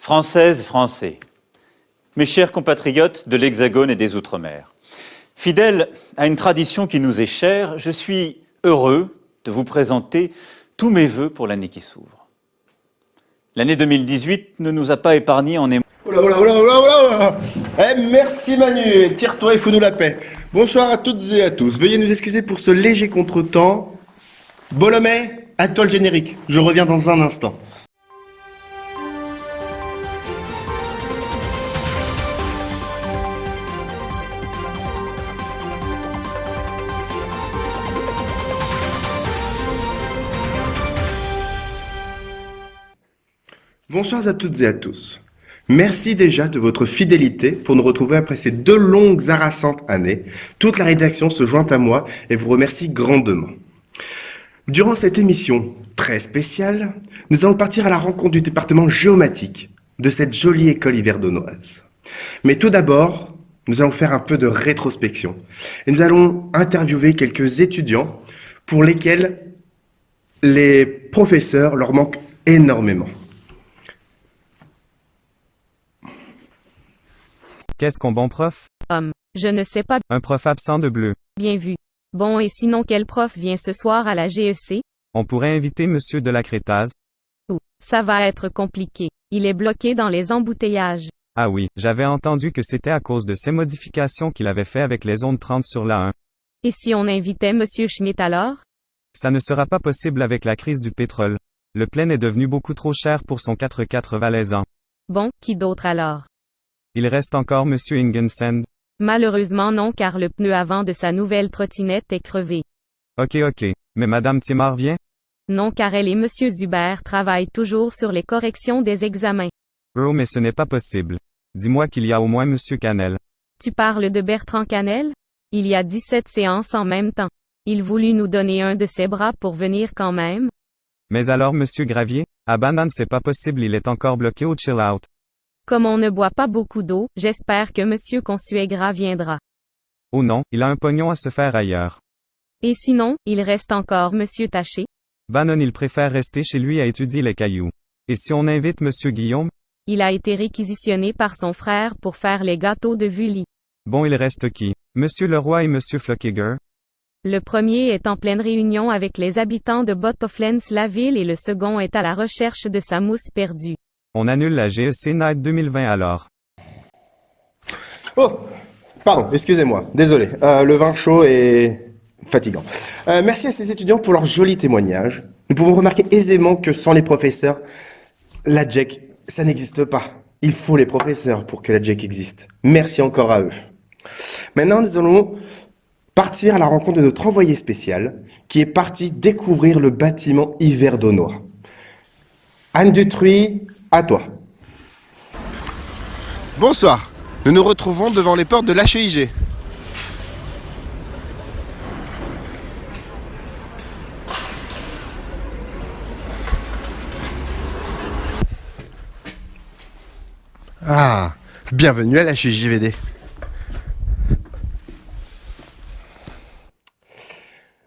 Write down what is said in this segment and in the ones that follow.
Françaises, Français, mes chers compatriotes de l'Hexagone et des Outre-mer, fidèle à une tradition qui nous est chère, je suis heureux de vous présenter tous mes vœux pour l'année qui s'ouvre. L'année 2018 ne nous a pas épargnés en émotions. Oula. Merci Manu, tire-toi et fous-nous la paix. Bonsoir à toutes et à tous. Veuillez nous excuser pour ce léger contretemps. Bolomé, à toi le générique. Je reviens dans un instant. Bonsoir à toutes et à tous. Merci déjà de votre fidélité pour nous retrouver après ces 2 longues harassantes années. Toute la rédaction se joint à moi et vous remercie grandement. Durant cette émission très spéciale, nous allons partir à la rencontre du département géomatique de cette jolie école yverdonnoise. Mais tout d'abord, nous allons faire un peu de rétrospection et nous allons interviewer quelques étudiants pour lesquels les professeurs leur manquent énormément. Qu'est-ce qu'on bon prof? Je ne sais pas. Un prof absent de bleu. Bien vu. Bon, et sinon quel prof vient ce soir à la GEC? On pourrait inviter monsieur de la Crétaz. Ça va être compliqué. Il est bloqué dans les embouteillages. Ah oui, j'avais entendu que c'était à cause de ces modifications qu'il avait fait avec les zones 30 sur la 1. Et si on invitait monsieur Schmitt alors? Ça ne sera pas possible avec la crise du pétrole. Le plein est devenu beaucoup trop cher pour son 4x4 valaisan. Bon, qui d'autre alors? Il reste encore monsieur Ingensend. Malheureusement non, car le pneu avant de sa nouvelle trottinette est crevé. Ok, mais madame Timard vient? Non, car elle et monsieur Zuber travaillent toujours sur les corrections des examens. Oh, mais ce n'est pas possible. Dis-moi qu'il y a au moins monsieur Canel. Tu parles de Bertrand Canel? Il y a 17 séances en même temps. Il voulut nous donner un de ses bras pour venir quand même. Mais alors monsieur Gravier? À Banane c'est pas possible, il est encore bloqué au chill-out. Comme on ne boit pas beaucoup d'eau, j'espère que monsieur Consuegra viendra. Oh non, il a un pognon à se faire ailleurs. Et sinon, il reste encore monsieur Taché. Bannon il préfère rester chez lui à étudier les cailloux. Et si on invite monsieur Guillaume? Il a été réquisitionné par son frère pour faire les gâteaux de Vully. Bon, il reste qui? Monsieur Leroy et monsieur Flockiger? Le premier est en pleine réunion avec les habitants de Bottoflens-la-Ville et le second est à la recherche de sa mousse perdue. On annule la GEC Night 2020 alors. Oh, pardon, excusez-moi, désolé. Le vin chaud est fatigant. Merci à ces étudiants pour leur joli témoignage. Nous pouvons remarquer aisément que sans les professeurs, la JEC, ça n'existe pas. Il faut les professeurs pour que la JEC existe. Merci encore à eux. Maintenant, nous allons partir à la rencontre de notre envoyé spécial, qui est parti découvrir le bâtiment yverdonnois. Anne Dutruy, à toi. Bonsoir. Nous nous retrouvons devant les portes de l'HEIG. Ah, bienvenue à l'HEJVD.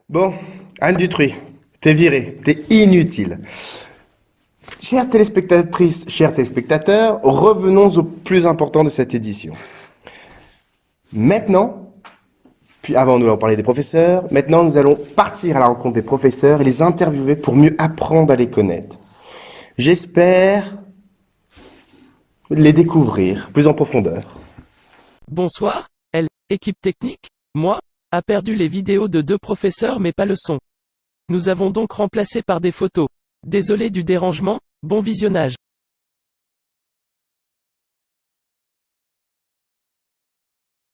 Bon, Anne Dutruy, t'es virée, t'es inutile. Chères téléspectatrices, chers téléspectateurs, revenons au plus important de cette édition. Maintenant, puis avant nous allons parler des professeurs, maintenant nous allons partir à la rencontre des professeurs et les interviewer pour mieux apprendre à les connaître. J'espère les découvrir plus en profondeur. Bonsoir, équipe technique, moi, a perdu les vidéos de 2 professeurs mais pas le son. Nous avons donc remplacé par des photos. Désolé du dérangement, bon visionnage.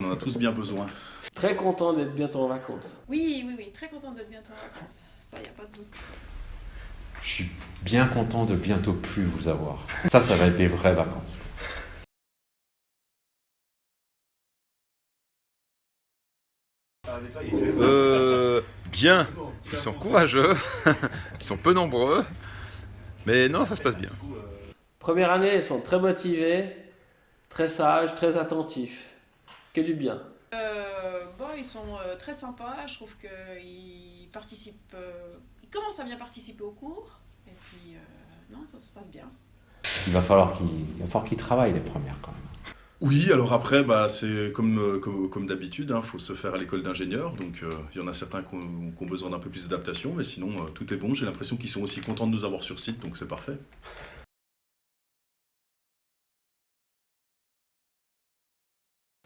On en a tous bien besoin. Très content d'être bientôt en vacances. Oui, très contente d'être bientôt en vacances. Ça, y a pas de doute. Je suis bien content de bientôt plus vous avoir. Ça va être des vraies vacances. Bien. Ils sont courageux. Ils sont peu nombreux. Mais non, ça se passe bien. Première année, ils sont très motivés, très sages, très attentifs. Que du bien. Ils sont très sympas. Je trouve qu'ils participent. Ils commencent à bien participer au cours. Et puis, non, ça se passe bien. il va falloir qu'ils travaillent les premières quand même. Oui, alors après, bah, c'est comme d'habitude, hein, faut se faire à l'école d'ingénieur, donc il y en a certains qui ont besoin d'un peu plus d'adaptation, mais sinon tout est bon. J'ai l'impression qu'ils sont aussi contents de nous avoir sur site, donc c'est parfait.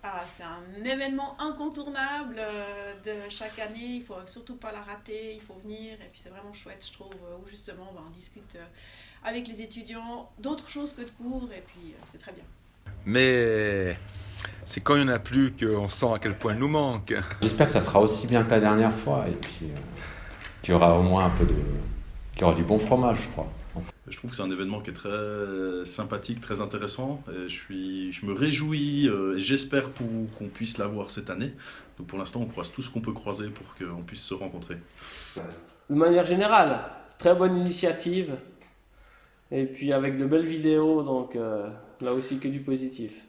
Ah, c'est un événement incontournable de chaque année, il faut surtout pas la rater, il faut venir, et puis c'est vraiment chouette, je trouve, où justement on discute avec les étudiants d'autres choses que de cours, et puis c'est très bien. Mais c'est quand il n'y en a plus qu'on sent à quel point il nous manque. J'espère que ça sera aussi bien que la dernière fois, et puis qu'il y aura au moins qu'il y aura du bon fromage, je crois. Je trouve que c'est un événement qui est très sympathique, très intéressant, et je me réjouis, et j'espère qu'on puisse l'avoir cette année. Donc pour l'instant, on croise tout ce qu'on peut croiser pour qu'on puisse se rencontrer. De manière générale, très bonne initiative. Et puis avec de belles vidéos, donc là aussi que du positif.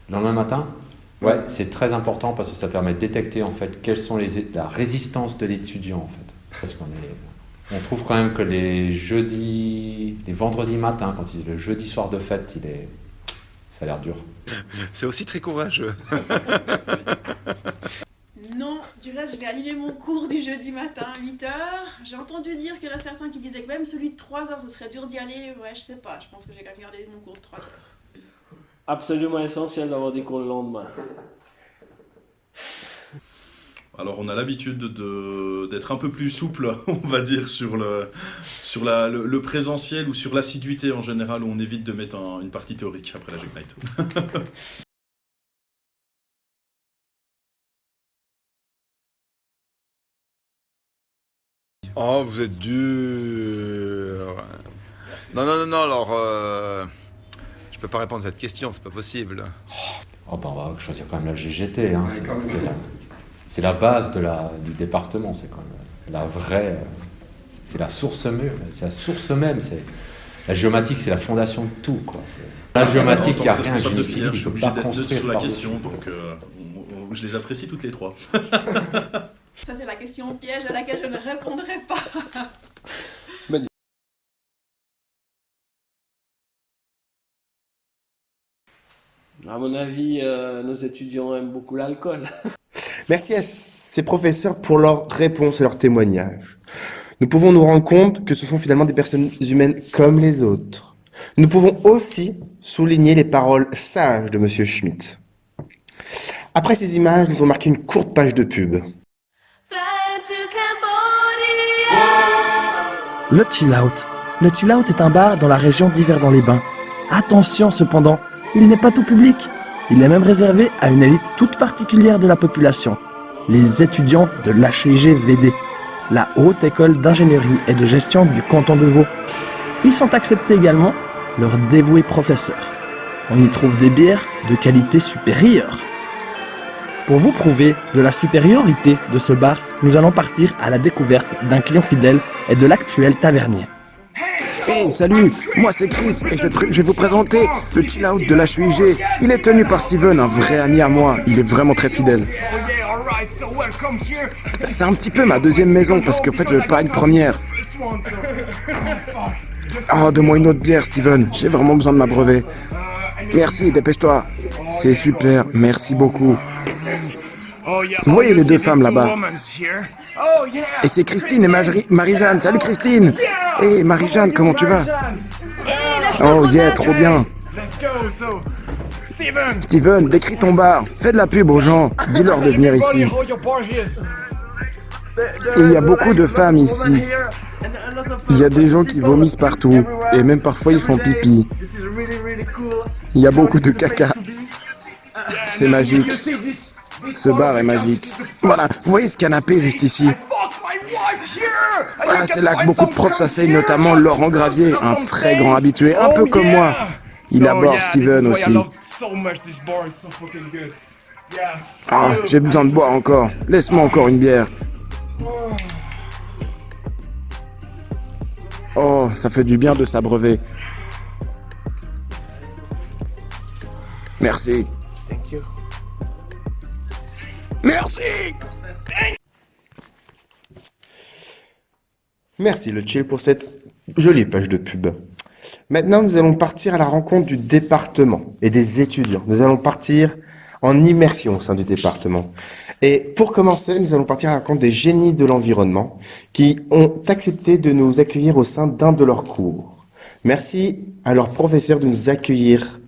Le lendemain matin, ouais, c'est très important parce que ça permet de détecter en fait quelles sont la résistance de l'étudiant en fait. Parce on trouve quand même que les vendredis matins, le jeudi soir de fête, ça a l'air dur. C'est aussi très courageux. Non, du reste, je vais annuler mon cours du jeudi matin à 8h. J'ai entendu dire qu'il y en a certains qui disaient que même celui de 3h, ce serait dur d'y aller. Ouais, je sais pas, je pense que j'ai qu'à garder mon cours de 3h. Absolument essentiel d'avoir des cours le lendemain. Alors on a l'habitude d'être un peu plus souple, on va dire, sur le présentiel ou sur l'assiduité en général, où on évite de mettre une partie théorique après la Jug Night. Oh, vous êtes dur. Non, alors... je peux pas répondre à cette question, c'est pas possible. Oh, bah, on va choisir quand même la GGT, hein. C'est la base du département, c'est quand même la vraie... C'est la source même, la géomatique, c'est la fondation de tout, quoi. La géomatique, il n'y a rien, génie civil, il je suis faut obligé pas d'être construire sur la par-dessus, question, quoi. donc je les apprécie toutes les trois. Ça, c'est la question piège à laquelle je ne répondrai pas. À mon avis, nos étudiants aiment beaucoup l'alcool. Merci à ces professeurs pour leurs réponses et leurs témoignages. Nous pouvons nous rendre compte que ce sont finalement des personnes humaines comme les autres. Nous pouvons aussi souligner les paroles sages de Monsieur Schmitt. Après ces images, nous allons marquer une courte page de pub. Le Chill Out. Le Chill Out est un bar dans la région d'Yverdon-les-Bains. Attention cependant, il n'est pas tout public. Il est même réservé à une élite toute particulière de la population, les étudiants de l'HEG-VD, la Haute École d'Ingénierie et de Gestion du canton de Vaud. Ils sont acceptés également leurs dévoués professeurs. On y trouve des bières de qualité supérieure. Pour vous prouver de la supériorité de ce bar, nous allons partir à la découverte d'un client fidèle et de l'actuel tavernier. Hey, salut, moi c'est Chris et je vais vous présenter le Chill Out de l'HUIG. Il est tenu par Steven, un vrai ami à moi. Il est vraiment très fidèle. C'est un petit peu ma deuxième maison parce qu'en fait je veux pas une première. Oh, donne-moi une autre bière, Steven. J'ai vraiment besoin de m'abreuver. Merci, dépêche-toi. C'est super, merci beaucoup. Vous voyez les deux femmes là-bas? Et c'est Christine et Marie-Jeanne. Salut Christine. Hey Marie-Jeanne, comment tu vas? Oh yeah, trop bien. Steven, décris ton bar. Fais de la pub aux gens. Dis-leur de venir ici. Et il y a beaucoup de femmes ici. Il y a des gens qui vomissent partout. Et même parfois ils font pipi. Il y a beaucoup de caca. C'est magique. Ce bar est magique. Voilà, vous voyez ce canapé juste ici? Voilà, c'est là que beaucoup de profs s'asseyent, notamment Laurent Gravier, un très grand habitué, un peu comme moi. Il aborde Steven aussi. Ah, j'ai besoin de boire encore. Laisse-moi encore une bière. Oh, ça fait du bien de s'abreuver. Merci. Merci. Merci le chill pour cette jolie page de pub. Maintenant, nous allons partir à la rencontre du département et des étudiants. Nous allons partir en immersion au sein du département. Et pour commencer, nous allons partir à la rencontre des génies de l'environnement qui ont accepté de nous accueillir au sein d'un de leurs cours. Merci à leurs professeurs de nous accueillir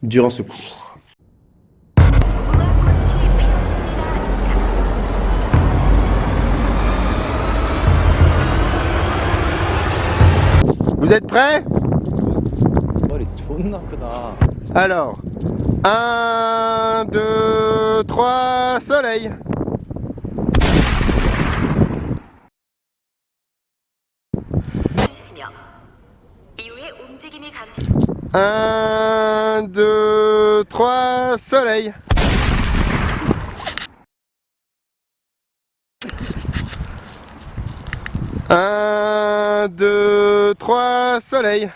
durant ce cours. Vous êtes prêts? Alors, 1, 2, 3, soleil. Un, deux, trois, soleil. Un, deux, trois, soleil.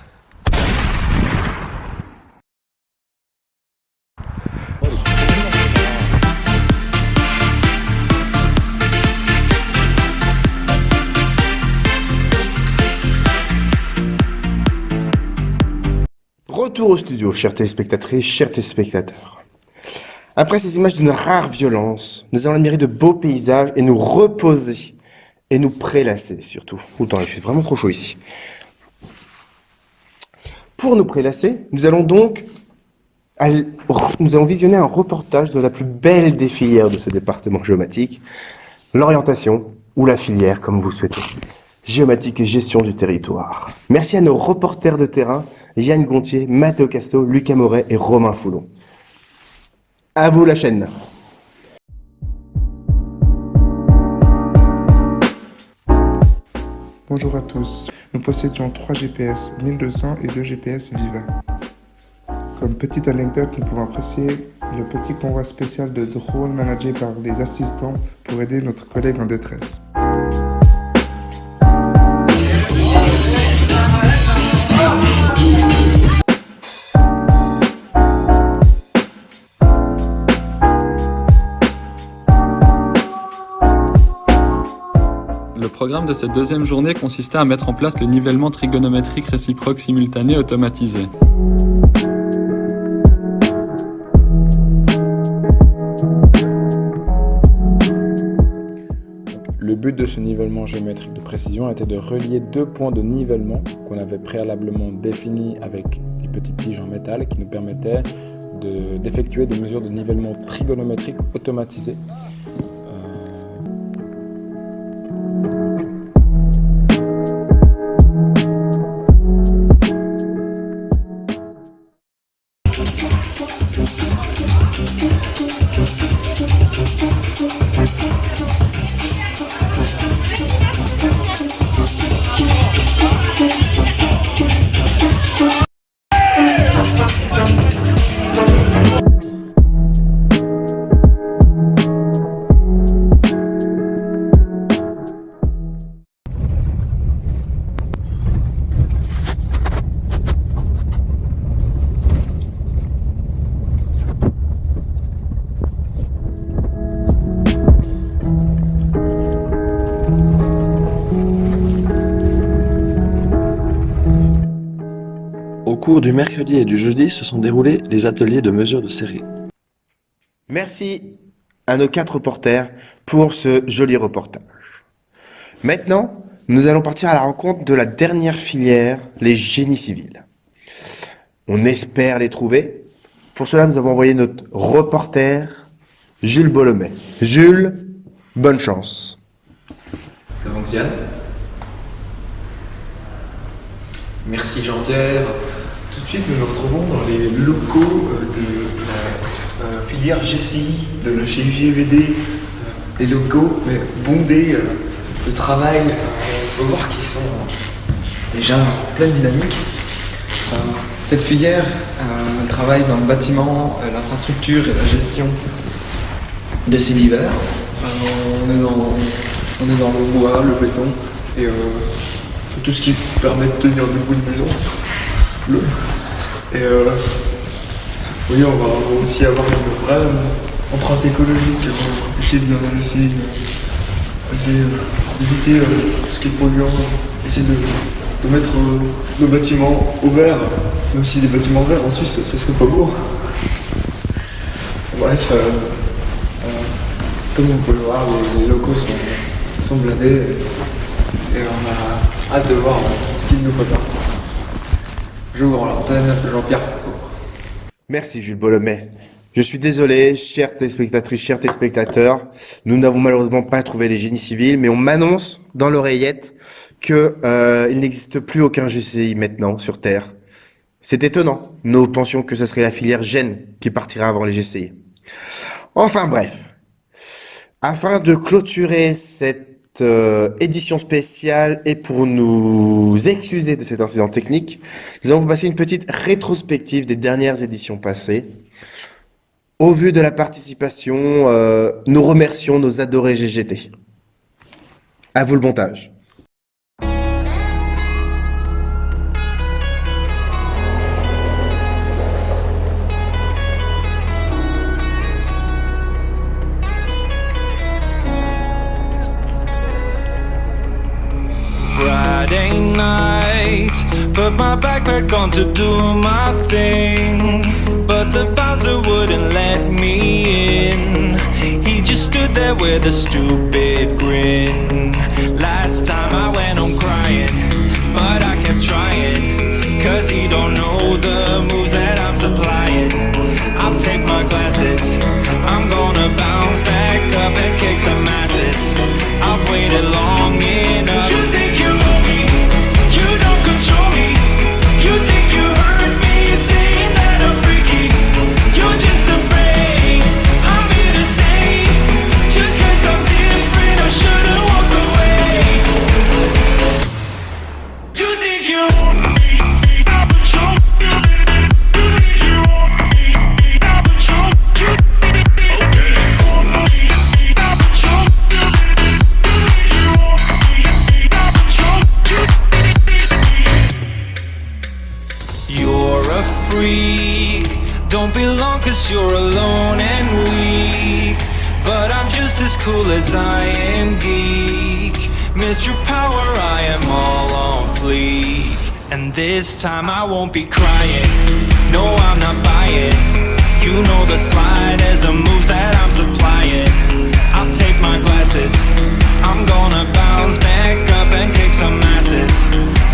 Retour au studio, chers téléspectatrices, chers téléspectateurs. Après ces images d'une rare violence, nous allons admirer de beaux paysages et nous reposer et nous prélasser surtout. Autant, il fait vraiment trop chaud ici. Pour nous prélasser, nous allons visionner un reportage de la plus belle des filières de ce département géomatique, l'orientation ou la filière comme vous souhaitez. Géomatique et gestion du territoire. Merci à nos reporters de terrain, Yann Gontier, Matteo Casto, Lucas Moret et Romain Foulon. À vous la chaîne. Bonjour à tous. Nous possédions 3 GPS 1200 et 2 GPS Viva. Comme petite anecdote, nous pouvons apprécier le petit convoi spécial de drones managé par les assistants pour aider notre collègue en détresse. Le programme de cette deuxième journée consistait à mettre en place le nivellement trigonométrique réciproque simultané automatisé. Le but de ce nivellement géométrique de précision était de relier deux points de nivellement qu'on avait préalablement définis avec des petites tiges en métal qui nous permettaient d'effectuer des mesures de nivellement trigonométrique automatisées. Au cours du mercredi et du jeudi se sont déroulés les ateliers de mesure de série. Merci à nos 4 reporters pour ce joli reportage. Maintenant, nous allons partir à la rencontre de la dernière filière, les génies civils. On espère les trouver. Pour cela, nous avons envoyé notre reporter, Jules Bolomet. Jules, bonne chance. Ça fonctionne? Merci Jean-Pierre. Tout de suite, nous nous retrouvons dans les locaux de la filière GCI de chez UGVD. Des locaux bondés de travail. On peut voir qu'ils sont déjà en pleine dynamique. Cette filière elle travaille dans le bâtiment, l'infrastructure et la gestion de ces divers. On est dans le bois, le béton et tout ce qui permet de tenir debout une maison. Et oui, on va aussi avoir une vraie empreinte écologique. On va essayer de laisser d'éviter tout ce qui est polluant, essayer de mettre nos bâtiments au vert, même si les bâtiments verts en Suisse, ça serait pas beau. Bref, comme vous pouvez le voir, les locaux sont blindés et on a hâte de voir ce qu'ils nous préparent. J'ouvre l'antenne, Jean-Pierre Foucault. Merci Jules Bolomet. Je suis désolé, chères téléspectatrices, chers téléspectateurs, nous n'avons malheureusement pas trouvé les génies civils, mais on m'annonce dans l'oreillette que il n'existe plus aucun GCI maintenant sur Terre. C'est étonnant. Nous pensions que ce serait la filière gène qui partira avant les GCI. Enfin bref, afin de clôturer cette édition spéciale et pour nous excuser de cet incident technique, nous allons vous passer une petite rétrospective des dernières éditions passées. Au vu de la participation, nous remercions nos adorés GGT. À vous le montage. Friday night, put my backpack on to do my thing, but the bouncer wouldn't let me in. He just stood there with a stupid grin. Last time I went home crying, but I kept trying, cause he don't know the moves that I'm supplying. I'll take my glasses, I'm gonna bounce back up and kick some asses. I've waited long enough. You think you own me, you don't control me. You think you heard me saying that I'm freaky. You're just afraid I'm here to stay. Just cause I'm different, I shouldn't walk away. You think you own me, I control you. You think you own me, I control you. Own me, I control you. You think you own me, I control you. You're a freak, don't belong cause you're alone and weak. But I'm just as cool as I am geek. Mr. Power, I am all on fleek. And this time I won't be crying, no I'm not buying. You know the slide as the moves that I'm supplying. I'll take my glasses, I'm gonna bounce back up and kick some asses.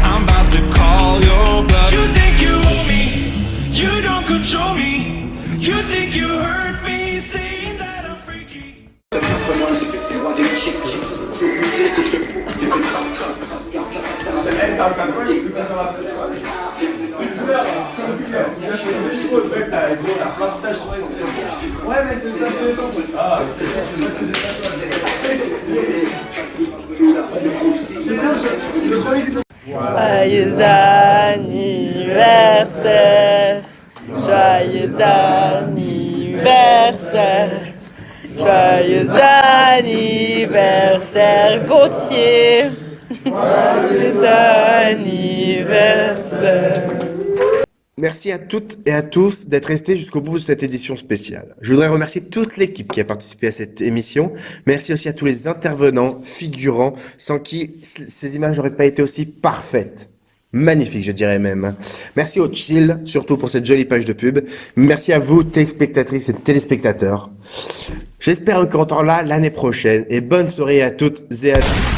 I'm about to call your bluff. You think you own me, you don't control me. You think you heard me saying that I'm freaky. Ouais, mais c'est ça, Joyeux anniversaire, joyeux anniversaire, joyeux anniversaire Gauthier, joyeux anniversaire. Merci à toutes et à tous d'être restés jusqu'au bout de cette édition spéciale. Je voudrais remercier toute l'équipe qui a participé à cette émission. Merci aussi à tous les intervenants, figurants, sans qui ces images n'auraient pas été aussi parfaites. Magnifique, je dirais même. Merci au Chill, surtout pour cette jolie page de pub. Merci à vous, téléspectatrices et téléspectateurs. J'espère qu'on entend là l'année prochaine. Et bonne soirée à toutes et à tous.